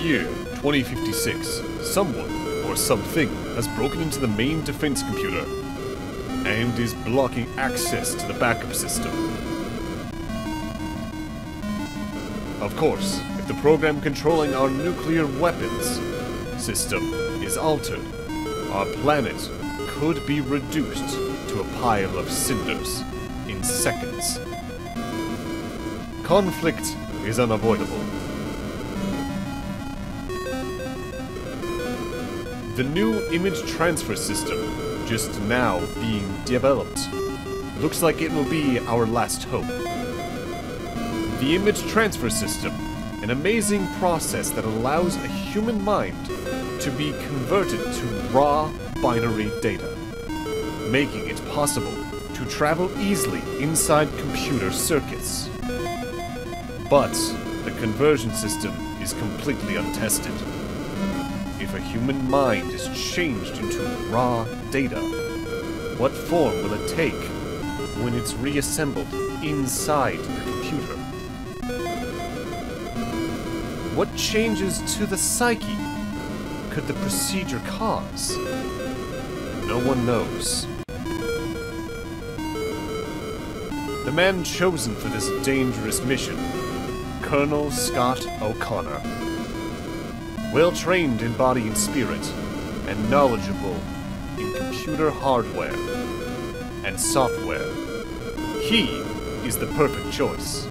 Year 2056. Someone or something has broken into the main defense computer and is blocking access to the backup system. Of course, if the program controlling our nuclear weapons system is altered, our planet could be reduced to a pile of cinders in seconds. Conflict is unavoidable. The new image transfer system, just now being developed, looks like it will be our last hope. The image transfer system, an amazing process that allows a human mind to be converted to raw binary data, making it possible to travel easily inside computer circuits. But the conversion system is completely untested. If a human mind is changed into raw data, what form will it take when it's reassembled inside the computer? What changes to the psyche could the procedure cause? No one knows. The man chosen for this dangerous mission, Colonel Scott O'Connor. Well trained in body and spirit, and knowledgeable in computer hardware and software. He is the perfect choice.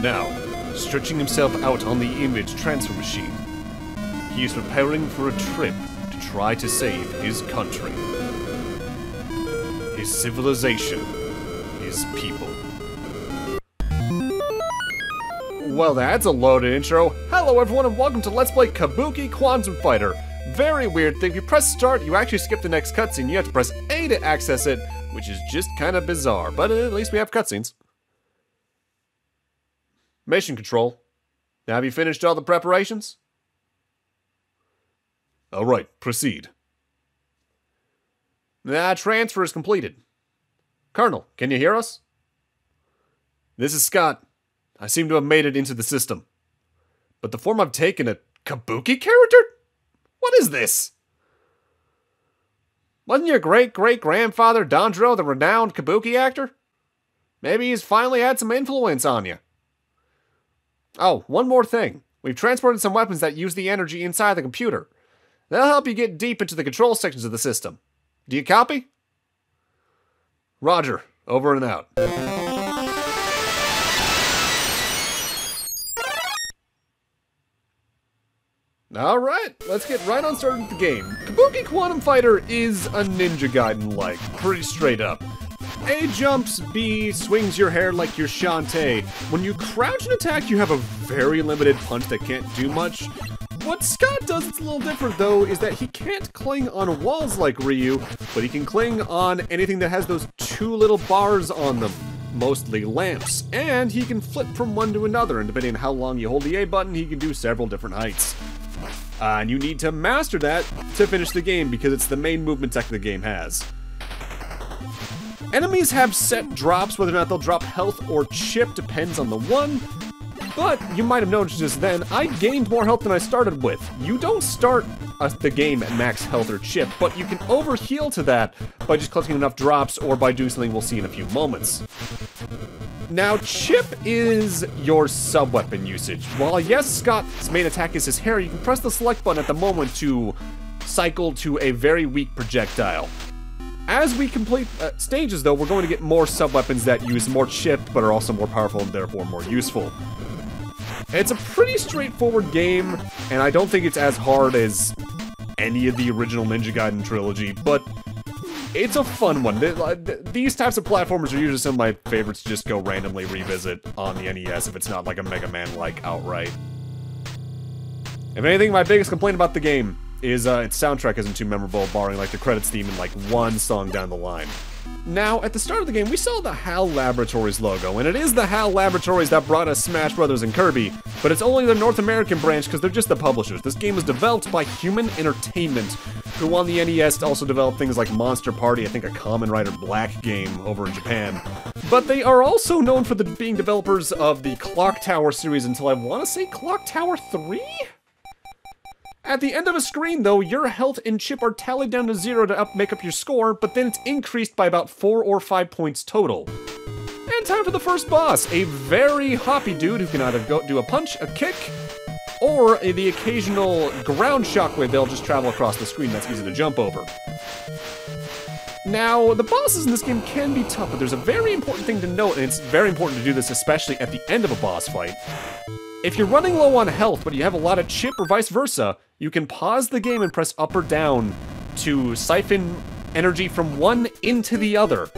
Now, stretching himself out on the image transfer machine, he is preparing for a trip to try to save his country, his civilization, his people. Well, that's a loaded intro. Hello everyone and welcome to Let's Play Kabuki Quantum Fighter. Very weird thing, if you press start, you actually skip the next cutscene. You have to press A to access it, which is just kind of bizarre, but at least we have cutscenes. Mission control. Now, have you finished all the preparations? Alright, proceed. Transfer is completed. Colonel, can you hear us? This is Scott. I seem to have made it into the system. But the form I've taken, a Kabuki character? What is this? Wasn't your great-great-grandfather Dandro the renowned Kabuki actor? Maybe he's finally had some influence on you. Oh, one more thing. We've transported some weapons that use the energy inside the computer. They'll help you get deep into the control sections of the system. Do you copy? Roger. Over and out. Alright, let's get right on started with the game. Kabuki Quantum Fighter is a Ninja Gaiden-like, pretty straight up. A jumps, B swings your hair like you're Shantae. When you crouch and attack, you have a very limited punch that can't do much. What Scott does that's a little different, though, is that he can't cling on walls like Ryu, but he can cling on anything that has those two little bars on them. Mostly lamps, and he can flip from one to another, and depending on how long you hold the A button, he can do several different heights. And you need to master that to finish the game, because it's the main movement tech the game has. Enemies have set drops, whether or not they'll drop health or chip depends on the one, but you might have noticed just then, I gained more health than I started with. You don't start the game at max health or chip, but you can overheal to that by just collecting enough drops or by doing something we'll see in a few moments. Now, chip is your sub-weapon usage. While yes, Scott's main attack is his hair, you can press the select button at the moment to cycle to a very weak projectile. As we complete stages, though, we're going to get more sub-weapons that use more chip, but are also more powerful and therefore more useful. It's a pretty straightforward game, and I don't think it's as hard as any of the original Ninja Gaiden trilogy, but it's a fun one. These types of platformers are usually some of my favorites to just go randomly revisit on the NES if it's not like a Mega Man-like outright. If anything, my biggest complaint about the game is its soundtrack isn't too memorable, barring like the credits theme and like one song down the line. Now, at the start of the game, we saw the HAL Laboratories logo, and it is the HAL Laboratories that brought us Smash Brothers and Kirby, but it's only the North American branch because they're just the publishers. This game was developed by Human Entertainment, who on the NES also developed things like Monster Party, I think a Kamen Rider Black game over in Japan. But they are also known for being developers of the Clock Tower series until I want to say Clock Tower 3? At the end of a screen, though, your health and chip are tallied down to 0 to make up your score, but then it's increased by about 4 or 5 points total. And time for the first boss, a very hoppy dude who can either do a punch, a kick, or the occasional ground shockwave they'll just travel across the screen that's easy to jump over. Now, the bosses in this game can be tough, but there's a very important thing to note, and it's very important to do this especially at the end of a boss fight. If you're running low on health, but you have a lot of chip or vice versa, you can pause the game and press up or down to siphon energy from one into the other.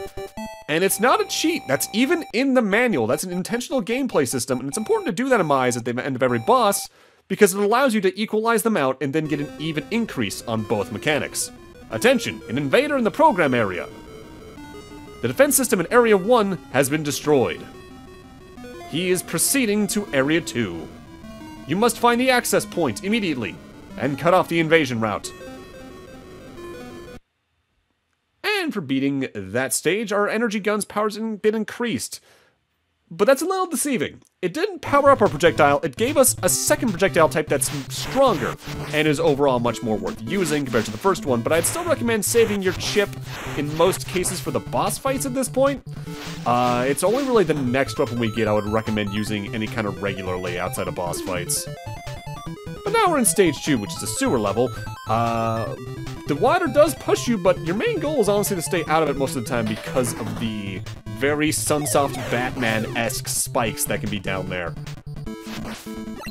And it's not a cheat, that's even in the manual, that's an intentional gameplay system, and it's important to do that in my eyes at the end of every boss, because it allows you to equalize them out and then get an even increase on both mechanics. Attention, an invader in the program area. The defense system in Area 1 has been destroyed. He is proceeding to Area 2. You must find the access point immediately and cut off the invasion route. And for beating that stage, our energy gun's power's been increased. But that's a little deceiving. It didn't power up our projectile, it gave us a second projectile type that's stronger, and is overall much more worth using compared to the first one, but I'd still recommend saving your chip in most cases for the boss fights at this point. It's only really the next weapon we get I would recommend using any kind of regularly outside of boss fights. But now we're in stage 2, which is a sewer level. The water does push you, but your main goal is honestly to stay out of it most of the time because of the very Sunsoft Batman-esque spikes that can be down there.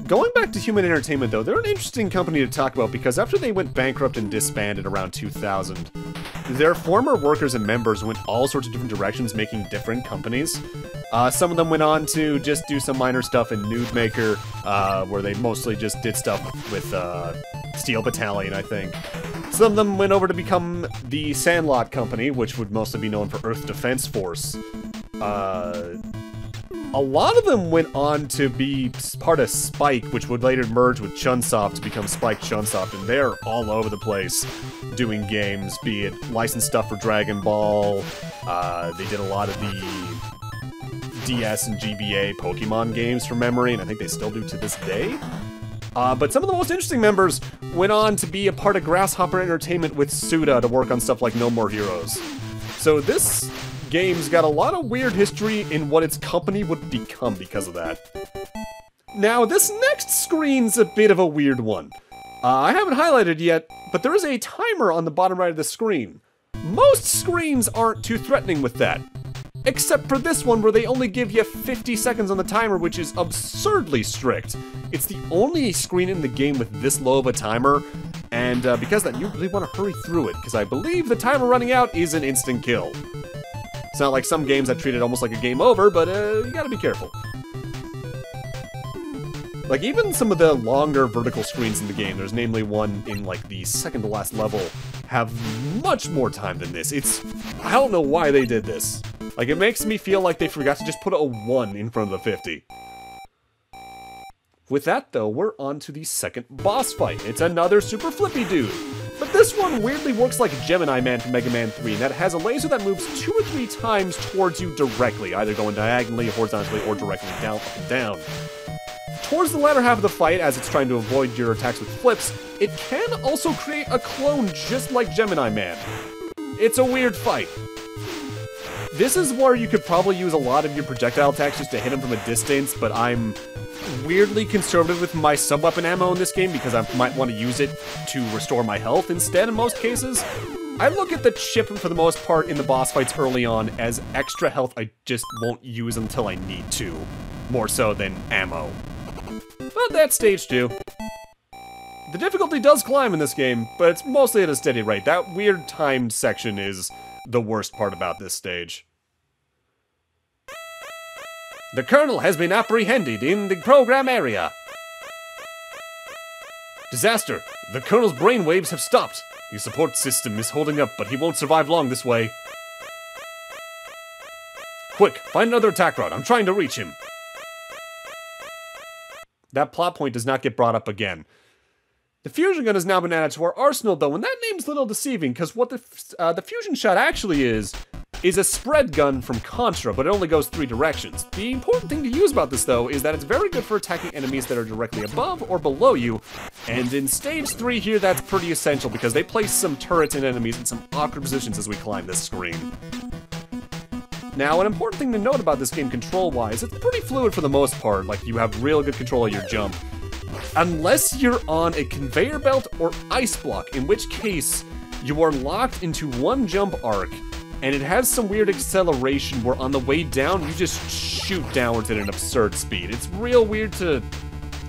Going back to Human Entertainment, though, they're an interesting company to talk about because after they went bankrupt and disbanded around 2000, their former workers and members went all sorts of different directions, making different companies. Some of them went on to just do some minor stuff in Nude Maker, where they mostly just did stuff with Steel Battalion, I think. Some of them went over to become the Sandlot Company, which would mostly be known for Earth Defense Force. A lot of them went on to be part of Spike, which would later merge with Chunsoft to become Spike Chunsoft, and they're all over the place doing games, be it licensed stuff for Dragon Ball. They did a lot of the DS and GBA Pokemon games from memory, and I think they still do to this day. But some of the most interesting members went on to be a part of Grasshopper Entertainment with Suda to work on stuff like No More Heroes. So this game's got a lot of weird history in what its company would become because of that. Now, this next screen's a bit of a weird one. I haven't highlighted yet, but there is a timer on the bottom right of the screen. Most screens aren't too threatening with that. Except for this one where they only give you 50 seconds on the timer, which is absurdly strict. It's the only screen in the game with this low of a timer, and because of that, you really want to hurry through it, because I believe the timer running out is an instant kill. It's not like some games that treat it almost like a game over, but you gotta be careful. Like, even some of the longer vertical screens in the game, there's namely one in, like, the second to last level, have much more time than this. I don't know why they did this. Like, it makes me feel like they forgot to just put a 1 in front of the 50. With that, though, we're on to the second boss fight. It's another super flippy dude. But this one weirdly works like Gemini Man from Mega Man 3, and that has a laser that moves 2 or 3 times towards you directly, either going diagonally, horizontally, or directly down, up and down. Towards the latter half of the fight, as it's trying to avoid your attacks with flips, it can also create a clone just like Gemini Man. It's a weird fight. This is where you could probably use a lot of your projectile attacks just to hit him from a distance, but I'm weirdly conservative with my sub-weapon ammo in this game because I might want to use it to restore my health instead in most cases. I look at the chip for the most part in the boss fights early on as extra health I just won't use until I need to, more so than ammo. But that's stage 2. The difficulty does climb in this game, but it's mostly at a steady rate. That weird timed section is the worst part about this stage. The Colonel has been apprehended in the program area. Disaster. The Colonel's brainwaves have stopped. His support system is holding up, but he won't survive long this way. Quick, find another attack route. I'm trying to reach him. That plot point does not get brought up again. The fusion gun has now been added to our arsenal, though, and that name's a little deceiving, because what the fusion shot actually is is a spread gun from Contra, but it only goes 3 directions. The important thing to use about this, though, is that it's very good for attacking enemies that are directly above or below you, and in Stage 3 here, that's pretty essential because they place some turrets and enemies in some awkward positions as we climb this screen. Now, an important thing to note about this game control-wise, it's pretty fluid for the most part, like you have real good control of your jump. Unless you're on a conveyor belt or ice block, in which case, you are locked into one jump arc, and it has some weird acceleration where on the way down, you just shoot downwards at an absurd speed. It's real weird to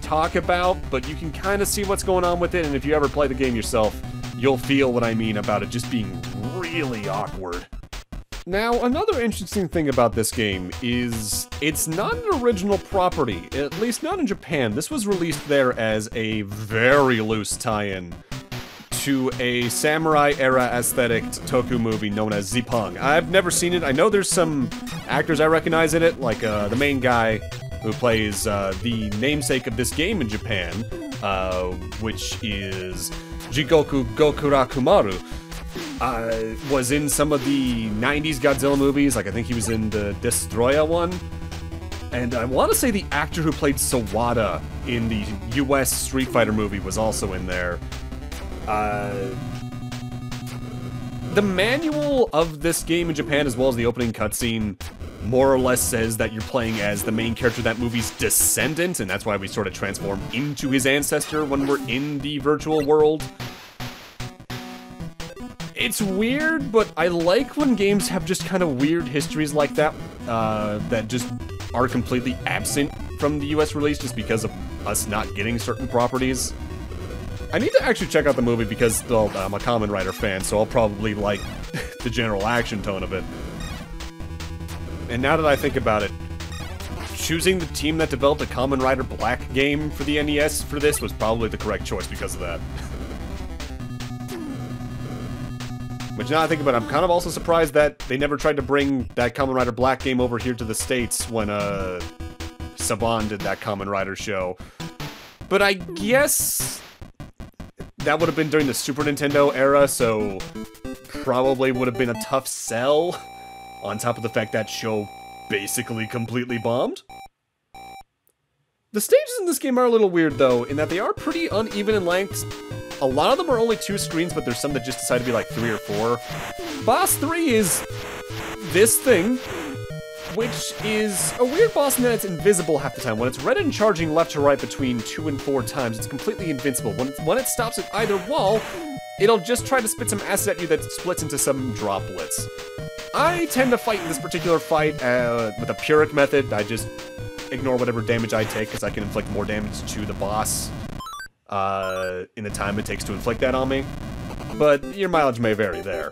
talk about, but you can kind of see what's going on with it, and if you ever play the game yourself, you'll feel what I mean about it just being really awkward. Now, another interesting thing about this game is it's not an original property, at least not in Japan. This was released there as a very loose tie-in to a samurai-era aesthetic Toku movie known as Zippang. I've never seen it. I know there's some actors I recognize in it, like the main guy who plays the namesake of this game in Japan, which is Jigoku Gokurakumaru. Was in some of the 90s Godzilla movies, like I think he was in the Destroya one. And I want to say the actor who played Sawada in the US Street Fighter movie was also in there. The manual of this game in Japan, as well as the opening cutscene, more or less says that you're playing as the main character of that movie's descendant, and that's why we sort of transform into his ancestor when we're in the virtual world. It's weird, but I like when games have just kind of weird histories like that, that just are completely absent from the US release just because of us not getting certain properties. I need to actually check out the movie because, well, I'm a Kamen Rider fan, so I'll probably like the general action tone of it. And now that I think about it, choosing the team that developed a Kamen Rider Black game for the NES for this was probably the correct choice because of that. Which now I think about it, I'm kind of also surprised that they never tried to bring that Kamen Rider Black game over here to the States when, Saban did that Kamen Rider show. But I guess that would have been during the Super Nintendo era, so probably would have been a tough sell, on top of the fact that show basically completely bombed. The stages in this game are a little weird, though, in that they are pretty uneven in length. A lot of them are only 2 screens, but there's some that just decide to be like 3 or 4. Boss 3 is this thing, which is a weird boss in that it's invisible half the time. When it's red and charging left to right between 2 and 4 times, it's completely invincible. When it stops at either wall, it'll just try to spit some acid at you that splits into some droplets. I tend to fight in this particular fight with a Pyrrhic method. I just ignore whatever damage I take because I can inflict more damage to the boss in the time it takes to inflict that on me. But your mileage may vary there.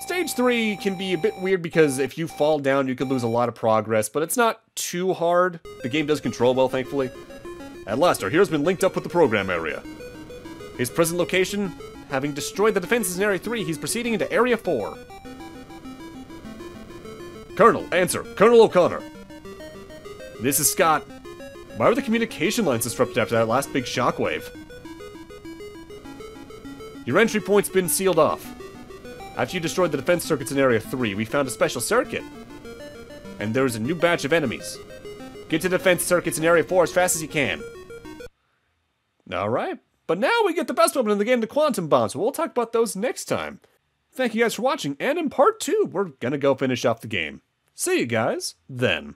Stage 3 can be a bit weird because if you fall down, you can lose a lot of progress, but it's not too hard. The game does control well, thankfully. At last, our hero's been linked up with the program area. His present location, having destroyed the defenses in Area 3, he's proceeding into Area 4. Colonel, answer. Colonel O'Connor. This is Scott. Why were the communication lines disrupted after that last big shockwave? Your entry point's been sealed off. After you destroyed the defense circuits in Area 3, we found a special circuit. And there is a new batch of enemies. Get to defense circuits in Area 4 as fast as you can. Alright, but now we get the best weapon in the game, the Quantum Bomb, so we'll talk about those next time. Thank you guys for watching, and in part 2, we're gonna go finish off the game. See you guys then.